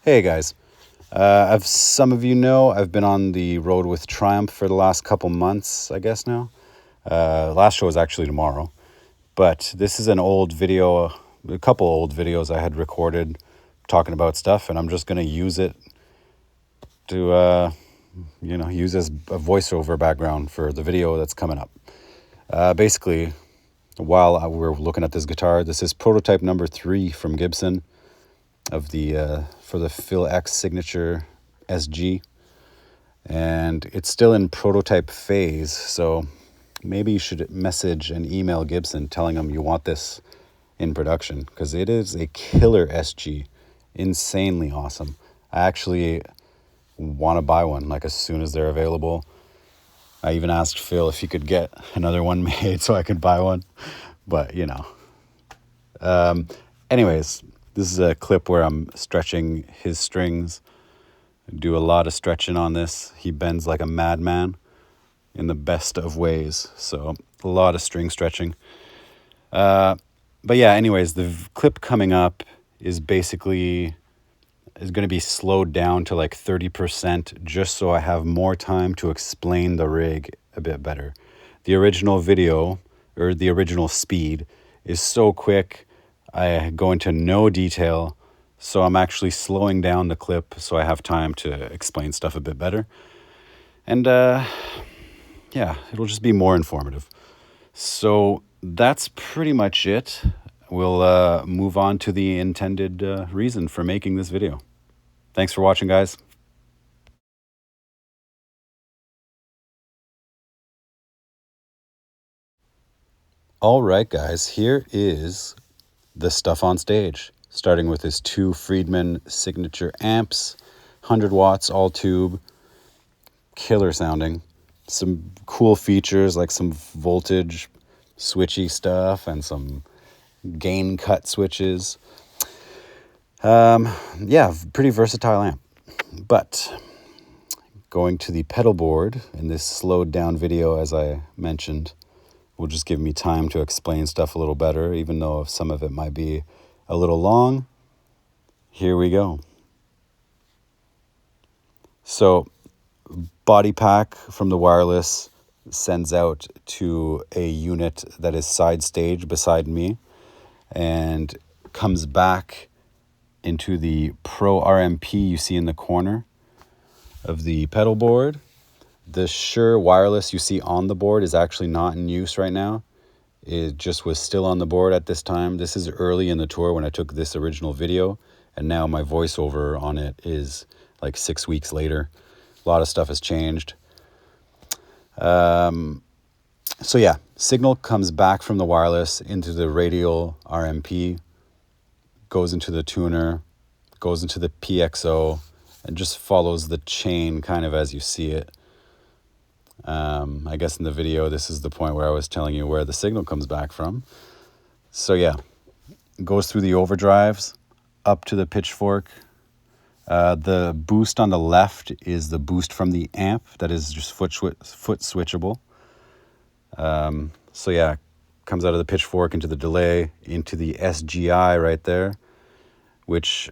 Hey guys, as some of you know, I've been on the road with Triumph for the last couple months, I guess now. Last show is actually tomorrow, but this is an old video, a couple old videos I had recorded talking about stuff, and I'm just going to use it to, use as a voiceover background for the video that's coming up. Basically, while we're looking at this guitar, this is prototype number 3 from Gibson of the for the Phil X Signature SG, and it's still in prototype phase, so maybe you should message and email Gibson telling them you want this in production, because it is a killer SG, insanely awesome. I actually want to buy one like as soon as they're available. I even asked Phil if he could get another one made so I could buy one, but anyways, this is a clip where I'm stretching his strings. I do a lot of stretching on this. He bends like a madman in the best of ways. So a lot of string stretching. But yeah, anyways, the clip coming up is going to be slowed down to like 30% just so I have more time to explain the rig a bit better. The original video, or the original speed, is so quick. I go into no detail, so I'm actually slowing down the clip so I have time to explain stuff a bit better. And it'll just be more informative. So that's pretty much it. We'll move on to the intended reason for making this video. Thanks for watching, guys. All right, guys, here is the stuff on stage, starting with his 2 Friedman signature amps, 100 watts, all tube, killer sounding. Some cool features like some voltage switchy stuff and some gain cut switches. Pretty versatile amp. But going to the pedal board in this slowed down video, as I mentioned, will just give me time to explain stuff a little better, even though some of it might be a little long. Here we go. So, body pack from the wireless sends out to a unit that is side stage beside me and comes back into the Pro RMP you see in the corner of the pedal board. The Shure wireless you see on the board is actually not in use right now. It just was still on the board at this time. This is early in the tour when I took this original video, and now my voiceover on it is like 6 weeks later. A lot of stuff has changed. Signal comes back from the wireless into the radial RMP, goes into the tuner, goes into the PXO, and just follows the chain kind of as you see it. I guess in the video, this is the point where I was telling you where the signal comes back from. So yeah, goes through the overdrives, up to the pitchfork. The boost on the left is the boost from the amp that is just foot switchable. Comes out of the pitchfork into the delay, into the SGI right there, which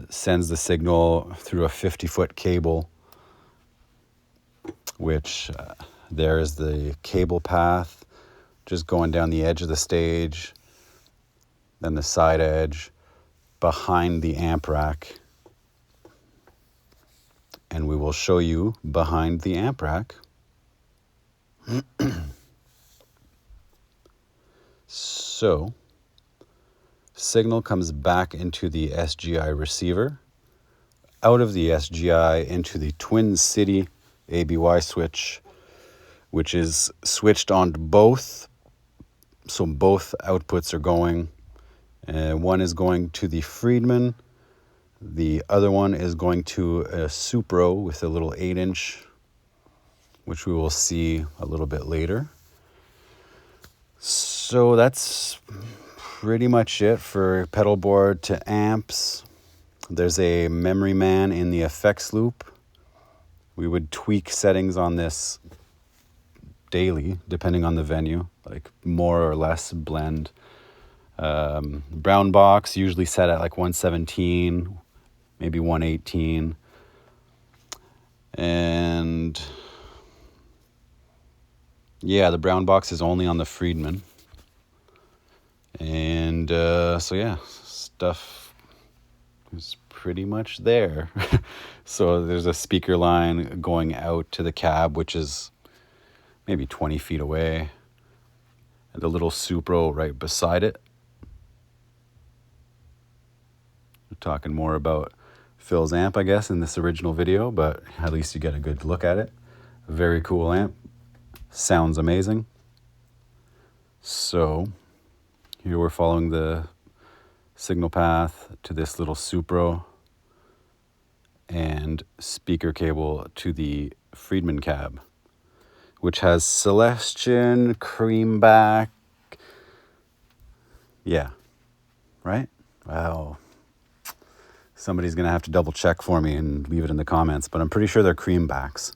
sends the signal through a 50-foot cable, which there is the cable path just going down the edge of the stage, then the side edge behind the amp rack. And we will show you behind the amp rack. So, signal comes back into the SGI receiver, out of the SGI into the Twin City ABY switch, which is switched on both. So both outputs are going. One is going to the Friedman. The other one is going to a Supro with a little 8-inch, which we will see a little bit later. So that's pretty much it for pedal board to amps. There's a memory man in the effects loop. We would tweak settings on this daily, depending on the venue, like more or less blend. Brown box, usually set at like 117. maybe 118. And yeah, the brown box is only on the Friedman. And so yeah, stuff is pretty much there. So there's a speaker line going out to the cab, which is maybe 20 feet away. And the little Supro right beside it. We're talking more about Phil's amp, I guess, in this original video, but at least you get a good look at it. A very cool amp. Sounds amazing. So here we're following the signal path to this little Supro and speaker cable to the Friedman cab, which has Celestion, Creamback. Yeah, right? Wow. Somebody's going to have to double check for me and leave it in the comments, but I'm pretty sure they're Creambacks.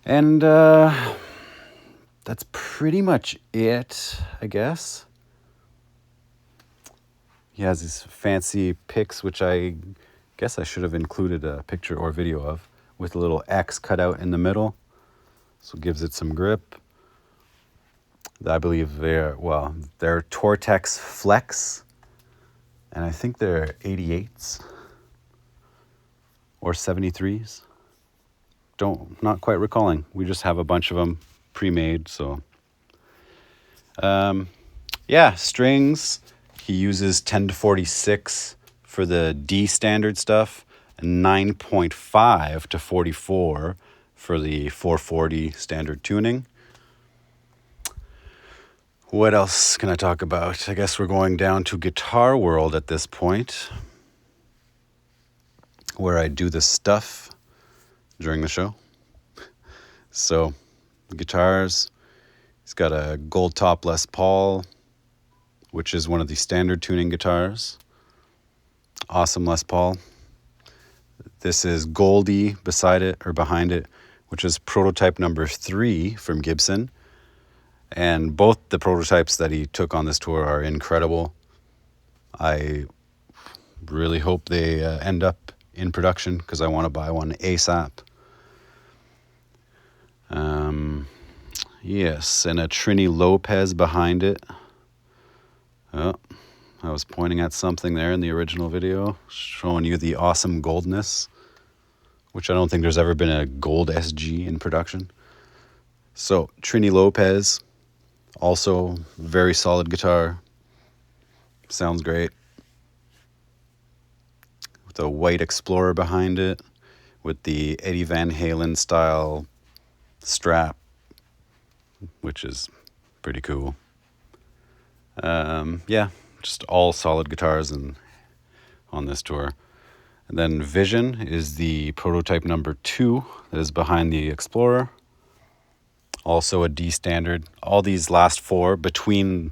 And that's pretty much it, I guess. He has these fancy picks, which I guess I should have included a picture or video of, with a little X cut out in the middle. So it gives it some grip. I believe they're Tortex Flex. And I think they're 88s or 73s. Not quite recalling. We just have a bunch of them pre-made, so. Yeah, strings. He uses 10-46 for the D standard stuff and 9.5 to 44 for the 440 standard tuning. What else can I talk about? I guess we're going down to Guitar World at this point, where I do the stuff during the show. So, the guitars, he's got a gold top Les Paul, which is one of the standard tuning guitars. Awesome Les Paul. This is Goldie beside it, or behind it, which is prototype number 3 from Gibson. And both the prototypes that he took on this tour are incredible. I really hope they end up in production because I want to buy one ASAP. Yes, and a Trini Lopez behind it. Oh, I was pointing at something there in the original video, showing you the awesome goldness, which I don't think there's ever been a gold SG in production. So, Trini Lopez, also very solid guitar. Sounds great. With a white Explorer behind it, with the Eddie Van Halen style strap, which is pretty cool. Yeah, just all solid guitars on this tour. And then Vision is the prototype number 2 that is behind the Explorer. Also a D standard. All these last 4 between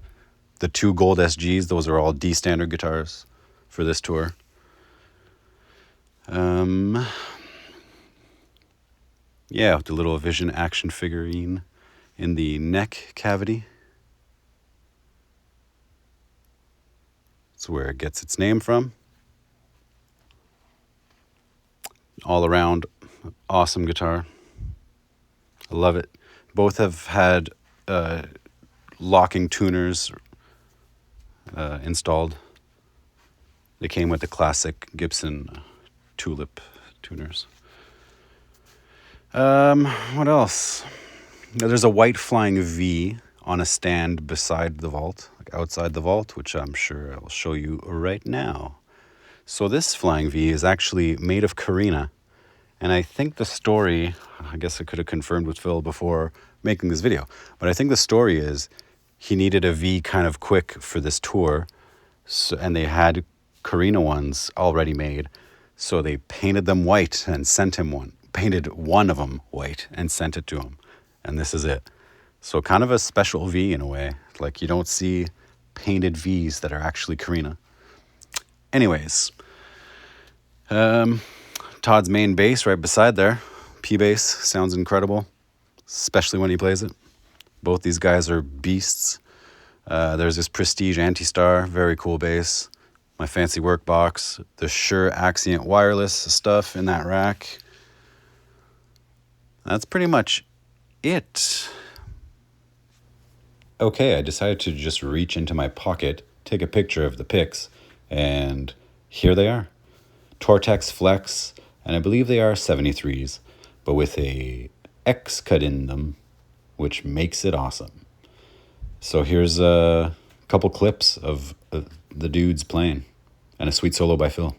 the 2 gold SGs, those are all D standard guitars for this tour. Yeah, with the little Vision action figurine in the neck cavity. That's where it gets its name from. All around, awesome guitar. I love it. Both have had locking tuners installed. They came with the classic Gibson Tulip tuners. What else? There's a white Flying V on a stand beside the vault, like outside the vault, which I'm sure I will show you right now. So this Flying V is actually made of Carina. And I think the story, I guess I could have confirmed with Phil before making this video, but I think the story is he needed a V kind of quick for this tour, and they had Carina ones already made, so they painted them white and sent him one. Painted one of them white and sent it to him, and this is it. So kind of a special V in a way, like you don't see painted Vs that are actually Carina. Anyways, Todd's main bass right beside there, P bass, sounds incredible, especially when he plays it. Both these guys are beasts. There's this Prestige Anti-Star, very cool bass. my fancy work box, the Shure Axient wireless stuff in that rack. That's pretty much it. Okay, I decided to just reach into my pocket, take a picture of the picks, and here they are. Tortex Flex, and I believe they are 73s, but with a X cut in them, which makes it awesome. So here's a couple clips of the dudes playing, and a sweet solo by Phil.